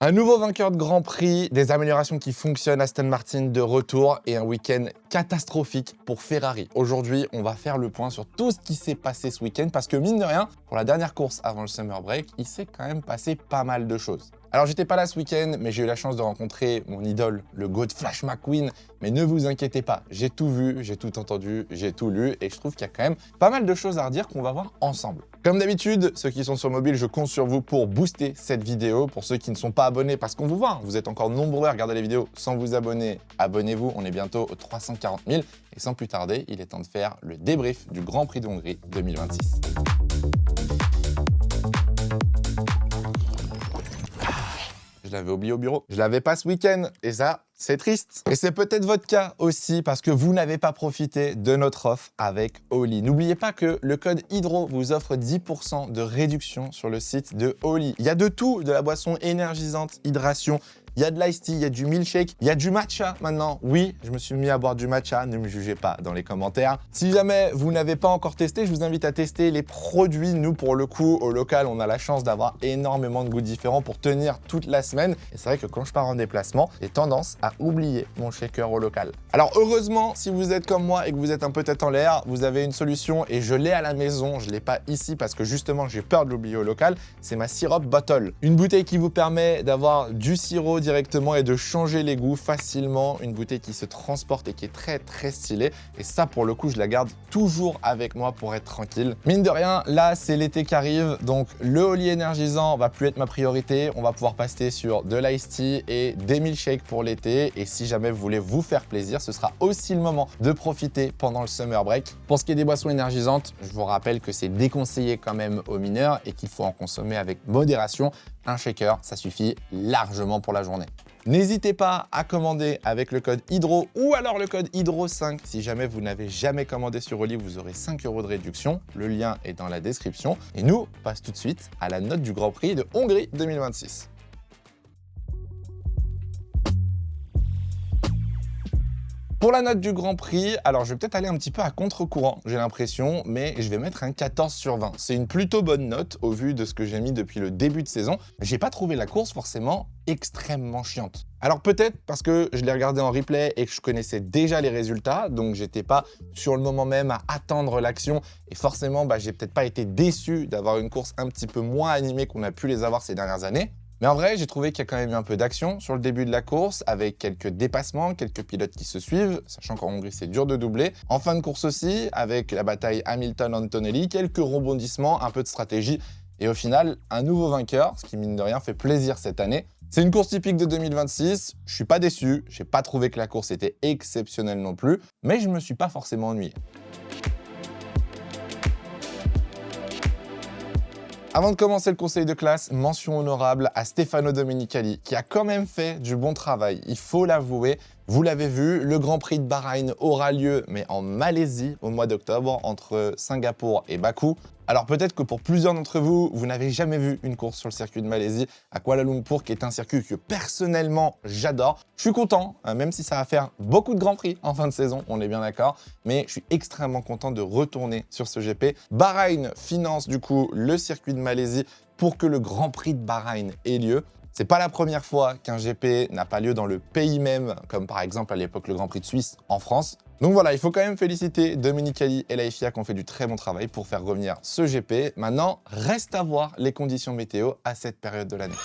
Un nouveau vainqueur de Grand Prix, des améliorations qui fonctionnent, Aston Martin de retour et un week-end catastrophique pour Ferrari. Aujourd'hui, on va faire le point sur tout ce qui s'est passé ce week-end parce que mine de rien, pour la dernière course avant le Summer Break, il s'est quand même passé pas mal de choses. Alors j'étais pas là ce week-end, mais j'ai eu la chance de rencontrer mon idole, le GOAT Flash McQueen. Mais ne vous inquiétez pas, j'ai tout vu, j'ai tout entendu, j'ai tout lu et je trouve qu'il y a quand même pas mal de choses à redire qu'on va voir ensemble. Comme d'habitude, ceux qui sont sur mobile, je compte sur vous pour booster cette vidéo. Pour ceux qui ne sont pas abonnés, parce qu'on vous voit, vous êtes encore nombreux à regarder les vidéos sans vous abonner, abonnez-vous, on est bientôt aux 340 000. Et sans plus tarder, il est temps de faire le débrief du Grand Prix de Hongrie 2026. Je l'avais oublié au bureau. Je l'avais pas ce week-end et ça, c'est triste. Et c'est peut-être votre cas aussi parce que vous n'avez pas profité de notre offre avec Holy. N'oubliez pas que le code HYDRO vous offre 10% de réduction sur le site de Holy. Il y a de tout, de la boisson énergisante, hydration. Il y a de l'ice tea, il y a du milkshake, il y a du matcha maintenant. Oui, je me suis mis à boire du matcha, ne me jugez pas dans les commentaires. Si jamais vous n'avez pas encore testé, je vous invite à tester les produits. Nous, pour le coup, au local, on a la chance d'avoir énormément de goûts différents pour tenir toute la semaine. Et c'est vrai que quand je pars en déplacement, j'ai tendance à oublier mon shaker au local. Alors heureusement, si vous êtes comme moi et que vous êtes un peu tête en l'air, vous avez une solution et je l'ai à la maison. Je ne l'ai pas ici parce que justement, j'ai peur de l'oublier au local. C'est ma Syrup Bottle. Une bouteille qui vous permet d'avoir du sirop directement et de changer les goûts facilement. Une bouteille qui se transporte et qui est très stylée. Et ça, pour le coup, je la garde toujours avec moi pour être tranquille. Mine de rien, là, c'est l'été qui arrive. Donc, le Holy énergisant va plus être ma priorité. On va pouvoir passer sur de l'ice tea et des milkshakes pour l'été. Et si jamais vous voulez vous faire plaisir, ce sera aussi le moment de profiter pendant le summer break. Pour ce qui est des boissons énergisantes, je vous rappelle que c'est déconseillé quand même aux mineurs et qu'il faut en consommer avec modération. Un shaker, ça suffit largement pour la journée. N'hésitez pas à commander avec le code HYDRO ou alors le code HYDRO5. Si jamais vous n'avez jamais commandé sur Holy, vous aurez 5 € de réduction. Le lien est dans la description. Et nous, on passe tout de suite à la note du Grand Prix de Hongrie 2026. Pour la note du Grand Prix, alors je vais peut-être aller un petit peu à contre-courant, j'ai l'impression, mais je vais mettre un 14 sur 20. C'est une plutôt bonne note au vu de ce que j'ai mis depuis le début de saison. J'ai pas trouvé la course forcément extrêmement chiante. Alors peut-être parce que je l'ai regardé en replay et que je connaissais déjà les résultats, donc j'étais pas sur le moment même à attendre l'action et forcément j'ai peut-être pas été déçu d'avoir une course un petit peu moins animée qu'on a pu les avoir ces dernières années. Mais en vrai, j'ai trouvé qu'il y a quand même eu un peu d'action sur le début de la course, avec quelques dépassements, quelques pilotes qui se suivent, sachant qu'en Hongrie, c'est dur de doubler. En fin de course aussi, avec la bataille Hamilton-Antonelli, quelques rebondissements, un peu de stratégie, et au final, un nouveau vainqueur, ce qui, mine de rien, fait plaisir cette année. C'est une course typique de 2026, je suis pas déçu, j'ai pas trouvé que la course était exceptionnelle non plus, mais je me suis pas forcément ennuyé. Avant de commencer le conseil de classe, mention honorable à Stefano Domenicali, qui a quand même fait du bon travail, il faut l'avouer. Vous l'avez vu, le Grand Prix de Bahreïn aura lieu, mais en Malaisie, au mois d'octobre, entre Singapour et Bakou. Alors peut-être que pour plusieurs d'entre vous, vous n'avez jamais vu une course sur le circuit de Malaisie, à Kuala Lumpur, qui est un circuit que personnellement, j'adore. Je suis content, même si ça va faire beaucoup de Grands Prix en fin de saison, on est bien d'accord, mais je suis extrêmement content de retourner sur ce GP. Bahreïn finance du coup le circuit de Malaisie pour que le Grand Prix de Bahreïn ait lieu. C'est pas la première fois qu'un GP n'a pas lieu dans le pays même, comme par exemple à l'époque le Grand Prix de Suisse en France. Donc voilà, il faut quand même féliciter Domenicali et la FIA qui ont fait du très bon travail pour faire revenir ce GP. Maintenant, reste à voir les conditions météo à cette période de l'année.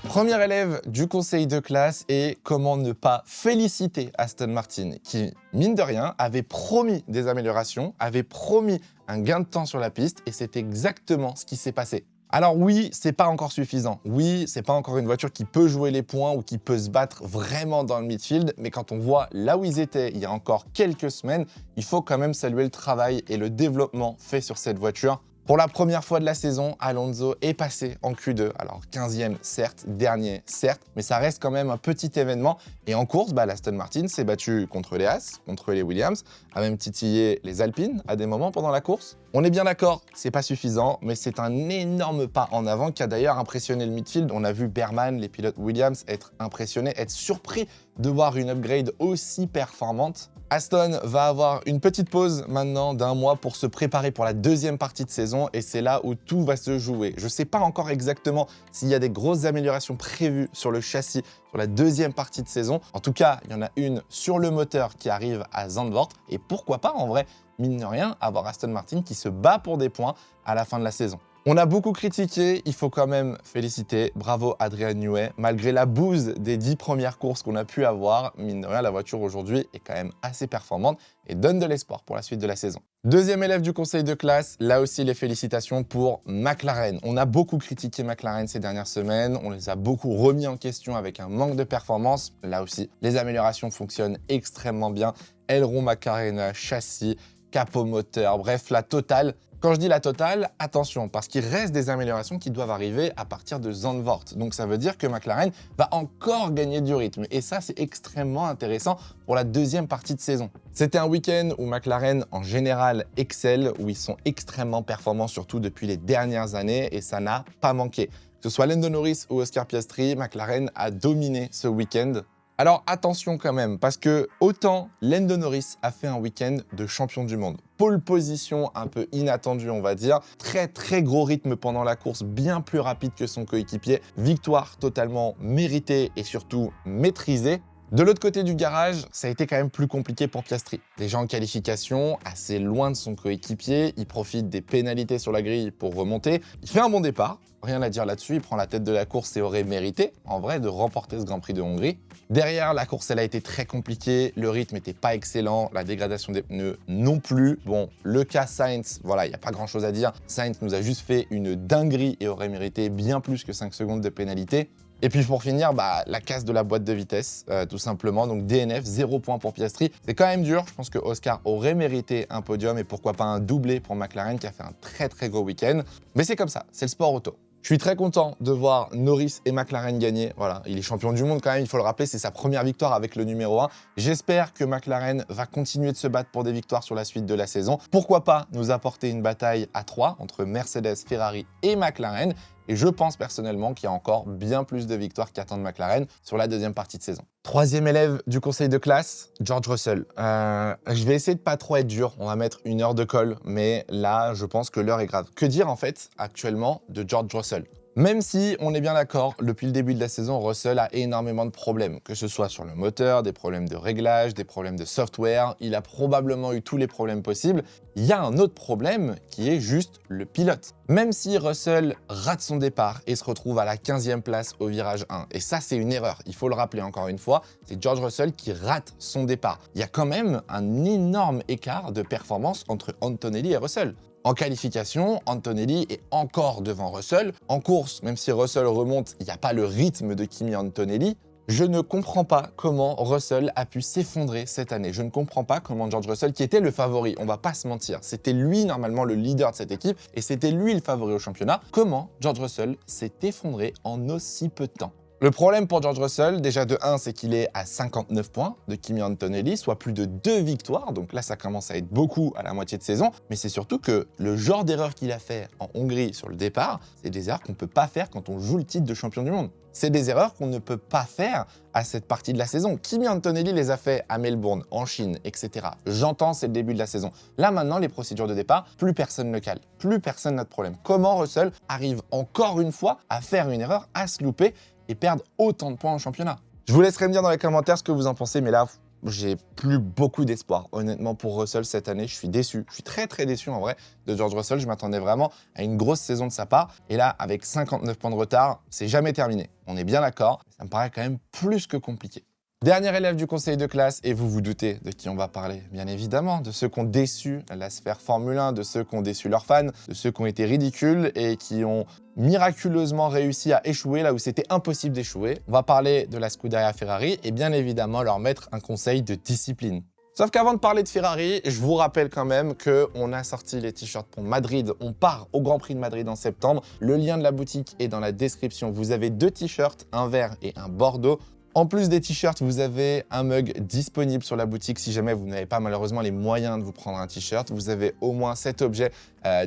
Premier élève du conseil de classe et comment ne pas féliciter Aston Martin qui, mine de rien, avait promis des améliorations, avait promis un gain de temps sur la piste et c'est exactement ce qui s'est passé. Alors oui, c'est pas encore suffisant. Oui, c'est pas encore une voiture qui peut jouer les points ou qui peut se battre vraiment dans le midfield, mais quand on voit là où ils étaient il y a encore quelques semaines, il faut quand même saluer le travail et le développement fait sur cette voiture. Pour la première fois de la saison, Alonso est passé en Q2. Alors 15e certes, dernier certes, mais ça reste quand même un petit événement. Et en course, l'Aston Martin s'est battu contre les Haas, contre les Williams, a même titillé les Alpines à des moments pendant la course. On est bien d'accord, c'est pas suffisant, mais c'est un énorme pas en avant qui a d'ailleurs impressionné le midfield. On a vu Berman, les pilotes Williams, être impressionnés, être surpris de voir une upgrade aussi performante. Aston va avoir une petite pause maintenant d'1 mois pour se préparer pour la deuxième partie de saison et c'est là où tout va se jouer. Je ne sais pas encore exactement s'il y a des grosses améliorations prévues sur le châssis sur la deuxième partie de saison. En tout cas, il y en a une sur le moteur qui arrive à Zandvoort et pourquoi pas en vrai, mine de rien, avoir Aston Martin qui se bat pour des points à la fin de la saison. On a beaucoup critiqué, il faut quand même féliciter, bravo Adrian Newey. Malgré la bouse des 10 premières courses qu'on a pu avoir, mine de rien, la voiture aujourd'hui est quand même assez performante et donne de l'espoir pour la suite de la saison. Deuxième élève du conseil de classe, là aussi les félicitations pour McLaren. On a beaucoup critiqué McLaren ces dernières semaines, on les a beaucoup remis en question avec un manque de performance. Là aussi, les améliorations fonctionnent extrêmement bien. Aileron Macarena, châssis, capot moteur, bref, la totale. Quand je dis la totale, attention, parce qu'il reste des améliorations qui doivent arriver à partir de Zandvoort. Donc ça veut dire que McLaren va encore gagner du rythme. Et ça, c'est extrêmement intéressant pour la deuxième partie de saison. C'était un week-end où McLaren, en général, excelle, où ils sont extrêmement performants, surtout depuis les dernières années, et ça n'a pas manqué. Que ce soit Lando Norris ou Oscar Piastri, McLaren a dominé ce week-end. Alors attention quand même, parce que autant Lando Norris a fait un week-end de champion du monde. Pole position un peu inattendue, on va dire. Très gros rythme pendant la course, bien plus rapide que son coéquipier. Victoire totalement méritée et surtout maîtrisée. De l'autre côté du garage, ça a été quand même plus compliqué pour Piastri. Déjà en qualification, assez loin de son coéquipier, il profite des pénalités sur la grille pour remonter. Il fait un bon départ, rien à dire là-dessus, il prend la tête de la course et aurait mérité, en vrai, de remporter ce Grand Prix de Hongrie. Derrière, la course, elle a été très compliquée, le rythme n'était pas excellent, la dégradation des pneus non plus. Bon, le cas Sainz, voilà, il n'y a pas grand-chose à dire. Sainz nous a juste fait une dinguerie et aurait mérité bien plus que 5 secondes de pénalité. Et puis pour finir, la casse de la boîte de vitesse, tout simplement. Donc DNF, 0 point pour Piastri. C'est quand même dur. Je pense que Oscar aurait mérité un podium et pourquoi pas un doublé pour McLaren qui a fait un très gros week-end. Mais c'est comme ça, c'est le sport auto. Je suis très content de voir Norris et McLaren gagner. Voilà, il est champion du monde quand même, il faut le rappeler, c'est sa première victoire avec le numéro 1. J'espère que McLaren va continuer de se battre pour des victoires sur la suite de la saison. Pourquoi pas nous apporter une bataille à 3 entre Mercedes, Ferrari et McLaren. Et je pense personnellement qu'il y a encore bien plus de victoires qui attendent McLaren sur la deuxième partie de saison. Troisième élève du conseil de classe, George Russell. Je vais essayer de pas trop être dur, on va mettre 1 heure de colle, mais là, je pense que l'heure est grave. Que dire en fait, actuellement, de George Russell ? Même si, on est bien d'accord, depuis le début de la saison, Russell a énormément de problèmes, que ce soit sur le moteur, des problèmes de réglage, des problèmes de software, il a probablement eu tous les problèmes possibles. Il y a un autre problème qui est juste le pilote. Même si Russell rate son départ et se retrouve à la 15e place au virage 1, et ça c'est une erreur, il faut le rappeler encore une fois, c'est George Russell qui rate son départ. Il y a quand même un énorme écart de performance entre Antonelli et Russell. En qualification, Antonelli est encore devant Russell. En course, même si Russell remonte, il n'y a pas le rythme de Kimi Antonelli. Je ne comprends pas comment Russell a pu s'effondrer cette année. Je ne comprends pas comment George Russell, qui était le favori, on va pas se mentir, c'était lui normalement le leader de cette équipe et c'était lui le favori au championnat, comment George Russell s'est effondré en aussi peu de temps. Le problème pour George Russell, déjà de 1, c'est qu'il est à 59 points de Kimi Antonelli, soit plus de 2 victoires, donc là ça commence à être beaucoup à la moitié de saison, mais c'est surtout que le genre d'erreur qu'il a fait en Hongrie sur le départ, c'est des erreurs qu'on ne peut pas faire quand on joue le titre de champion du monde. C'est des erreurs qu'on ne peut pas faire à cette partie de la saison. Kimi Antonelli les a fait à Melbourne, en Chine, etc. J'entends, c'est le début de la saison. Là maintenant, les procédures de départ, plus personne ne cale, plus personne n'a de problème. Comment Russell arrive encore une fois à faire une erreur, à se louper et perdre autant de points en championnat? Je vous laisserai me dire dans les commentaires ce que vous en pensez, mais là, j'ai plus beaucoup d'espoir. Honnêtement, pour Russell cette année, je suis déçu. Je suis très déçu en vrai de George Russell. Je m'attendais vraiment à une grosse saison de sa part. Et là, avec 59 points de retard, c'est jamais terminé. On est bien d'accord. Ça me paraît quand même plus que compliqué. Dernier élève du conseil de classe, et vous vous doutez de qui on va parler, bien évidemment, de ceux qui ont déçu la sphère Formule 1, de ceux qui ont déçu leurs fans, de ceux qui ont été ridicules et qui ont miraculeusement réussi à échouer là où c'était impossible d'échouer. On va parler de la Scuderia Ferrari et bien évidemment leur mettre un conseil de discipline. Sauf qu'avant de parler de Ferrari, je vous rappelle quand même qu'on a sorti les t-shirts pour Madrid. On part au Grand Prix de Madrid en septembre. Le lien de la boutique est dans la description. Vous avez 2 t-shirts, un vert et un bordeaux. En plus des t-shirts, vous avez un mug disponible sur la boutique. Si jamais vous n'avez pas malheureusement les moyens de vous prendre un t-shirt, vous avez au moins cet objet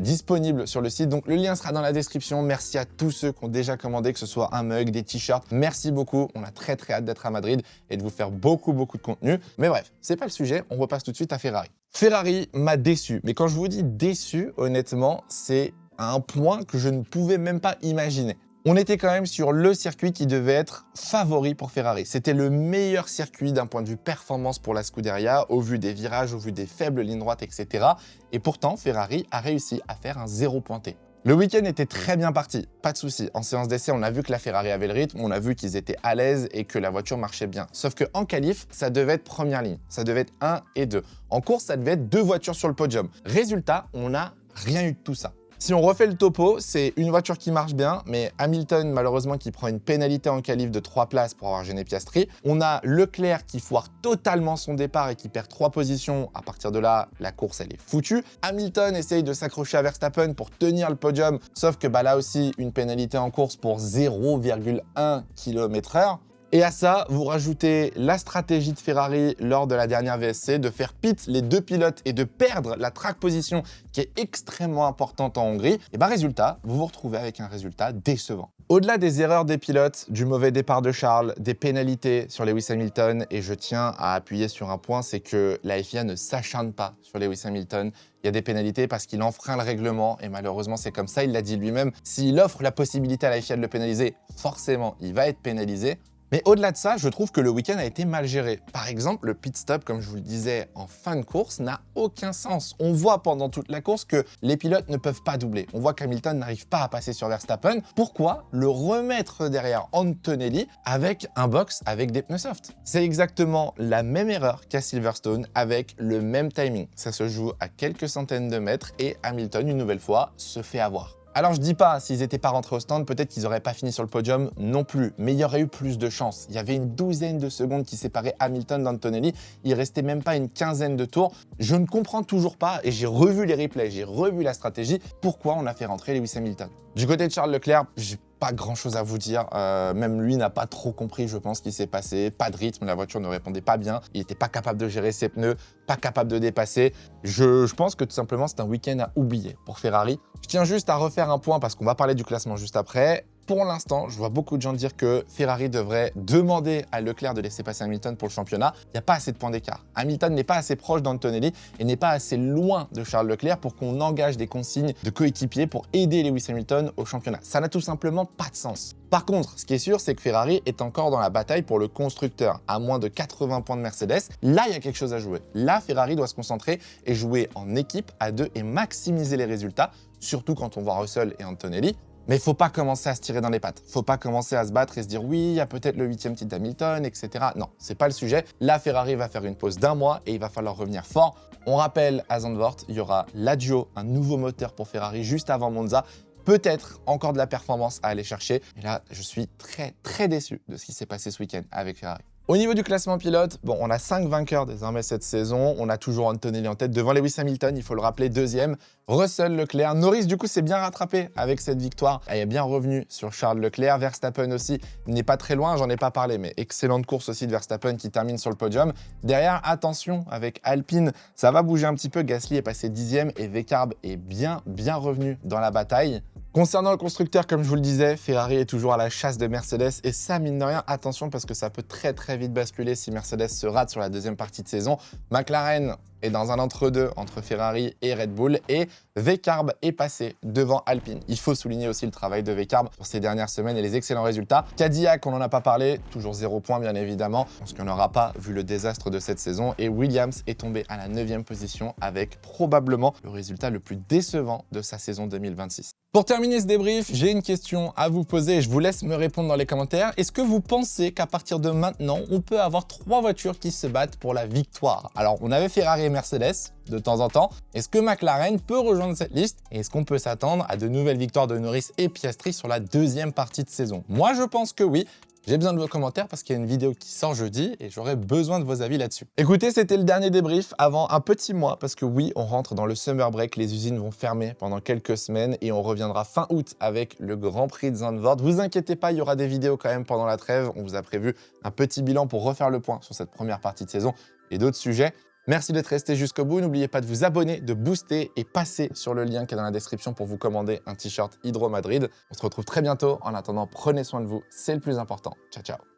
disponible sur le site. Donc le lien sera dans la description. Merci à tous ceux qui ont déjà commandé, que ce soit un mug, des t-shirts. Merci beaucoup. On a très hâte d'être à Madrid et de vous faire beaucoup de contenu. Mais bref, c'est pas le sujet. On repasse tout de suite à Ferrari. Ferrari m'a déçu. Mais quand je vous dis déçu, honnêtement, c'est à un point que je ne pouvais même pas imaginer. On était quand même sur le circuit qui devait être favori pour Ferrari. C'était le meilleur circuit d'un point de vue performance pour la Scuderia, au vu des virages, au vu des faibles lignes droites, etc. Et pourtant, Ferrari a réussi à faire un 0 pointé. Le week-end était très bien parti, pas de souci. En séance d'essai, on a vu que la Ferrari avait le rythme, on a vu qu'ils étaient à l'aise et que la voiture marchait bien. Sauf qu'en qualif, ça devait être première ligne, ça devait être 1 et 2. En course, ça devait être 2 voitures sur le podium. Résultat, on n'a rien eu de tout ça. Si on refait le topo, c'est une voiture qui marche bien, mais Hamilton, malheureusement, qui prend une pénalité en qualif de 3 places pour avoir gêné Piastri. On a Leclerc qui foire totalement son départ et qui perd 3 positions. À partir de là, la course, elle est foutue. Hamilton essaye de s'accrocher à Verstappen pour tenir le podium, sauf que là aussi, une pénalité en course pour 0,1 km/h. Et à ça, vous rajoutez la stratégie de Ferrari lors de la dernière VSC de faire pit les 2 pilotes et de perdre la track position qui est extrêmement importante en Hongrie. Et résultat, vous vous retrouvez avec un résultat décevant. Au-delà des erreurs des pilotes, du mauvais départ de Charles, des pénalités sur Lewis Hamilton, et je tiens à appuyer sur un point, c'est que la FIA ne s'acharne pas sur Lewis Hamilton. Il y a des pénalités parce qu'il enfreint le règlement et malheureusement c'est comme ça, il l'a dit lui-même. S'il offre la possibilité à la FIA de le pénaliser, forcément il va être pénalisé. Mais au-delà de ça, je trouve que le week-end a été mal géré. Par exemple, le pit stop, comme je vous le disais, en fin de course, n'a aucun sens. On voit pendant toute la course que les pilotes ne peuvent pas doubler. On voit qu'Hamilton n'arrive pas à passer sur Verstappen. Pourquoi le remettre derrière Antonelli avec un box avec des pneus soft? C'est exactement la même erreur qu'à Silverstone avec le même timing. Ça se joue à quelques centaines de mètres et Hamilton, une nouvelle fois, se fait avoir. Alors je dis pas, s'ils n'étaient pas rentrés au stand, peut-être qu'ils n'auraient pas fini sur le podium non plus, mais il y aurait eu plus de chance. Il y avait une douzaine de secondes qui séparaient Hamilton d'Antonelli, il restait même pas une quinzaine de tours. Je ne comprends toujours pas, et j'ai revu les replays, j'ai revu la stratégie, pourquoi on a fait rentrer Lewis Hamilton. Du côté de Charles Leclerc, j'ai pas grand chose à vous dire, même lui n'a pas trop compris, je pense, ce qui s'est passé. Pas de rythme, la voiture ne répondait pas bien, il n'était pas capable de gérer ses pneus, pas capable de dépasser. Je pense que tout simplement c'est un week-end à oublier pour Ferrari. Je tiens juste à refaire un point parce qu'on va parler du classement juste après. Pour l'instant, je vois beaucoup de gens dire que Ferrari devrait demander à Leclerc de laisser passer Hamilton pour le championnat. Il n'y a pas assez de points d'écart. Hamilton n'est pas assez proche d'Antonelli et n'est pas assez loin de Charles Leclerc pour qu'on engage des consignes de coéquipiers pour aider Lewis Hamilton au championnat. Ça n'a tout simplement pas de sens. Par contre, ce qui est sûr, c'est que Ferrari est encore dans la bataille pour le constructeur, à moins de 80 points de Mercedes. Là, il y a quelque chose à jouer. Là, Ferrari doit se concentrer et jouer en équipe à 2 et maximiser les résultats, surtout quand on voit Russell et Antonelli. Mais il ne faut pas commencer à se tirer dans les pattes. Il ne faut pas commencer à se battre et se dire oui, il y a peut-être le 8e titre d'Hamilton, etc. Non, c'est pas le sujet. Là, Ferrari va faire une pause d'1 mois et il va falloir revenir fort. On rappelle à Zandvoort, il y aura l'Addio, un nouveau moteur pour Ferrari juste avant Monza. Peut-être encore de la performance à aller chercher. Et là, je suis très déçu de ce qui s'est passé ce week-end avec Ferrari. Au niveau du classement pilote, bon, on a 5 vainqueurs désormais cette saison. On a toujours Antonelli en tête devant Lewis Hamilton, il faut le rappeler, 2e. Russell, Leclerc. Norris, du coup, s'est bien rattrapé avec cette victoire. Il est bien revenu sur Charles Leclerc. Verstappen aussi n'est pas très loin, j'en ai pas parlé, mais excellente course aussi de Verstappen qui termine sur le podium. Derrière, attention, avec Alpine, ça va bouger un petit peu. Gasly est passé 10e et Wettbewerb est bien revenu dans la bataille. Concernant le constructeur, comme je vous le disais, Ferrari est toujours à la chasse de Mercedes et ça, mine de rien, attention parce que ça peut très vite basculer si Mercedes se rate sur la deuxième partie de saison. McLaren est dans un entre-deux entre Ferrari et Red Bull et Wettbewerb est passé devant Alpine. Il faut souligner aussi le travail de Wettbewerb pour ces dernières semaines et les excellents résultats. Cadillac, on n'en a pas parlé, toujours 0 points bien évidemment, parce qu'on n'aura pas vu le désastre de cette saison et Williams est tombé à la 9e position avec probablement le résultat le plus décevant de sa saison 2026. Pour terminer ce débrief, j'ai une question à vous poser et je vous laisse me répondre dans les commentaires. Est-ce que vous pensez qu'à partir de maintenant, on peut avoir 3 voitures qui se battent pour la victoire? Alors, on avait Ferrari et Mercedes de temps en temps. Est-ce que McLaren peut rejoindre cette liste? Et est-ce qu'on peut s'attendre à de nouvelles victoires de Norris et Piastri sur la deuxième partie de saison? Moi, je pense que oui. J'ai besoin de vos commentaires parce qu'il y a une vidéo qui sort jeudi et j'aurai besoin de vos avis là-dessus. Écoutez, c'était le dernier débrief avant un petit mois parce que oui, on rentre dans le summer break, les usines vont fermer pendant quelques semaines et on reviendra fin août avec le Grand Prix de Zandvoort. Vous inquiétez pas, il y aura des vidéos quand même pendant la trêve. On vous a prévu un petit bilan pour refaire le point sur cette première partie de saison et d'autres sujets. Merci d'être resté jusqu'au bout. N'oubliez pas de vous abonner, de booster et passer sur le lien qui est dans la description pour vous commander un t-shirt Hydro Madrid. On se retrouve très bientôt. En attendant, prenez soin de vous, c'est le plus important. Ciao, ciao.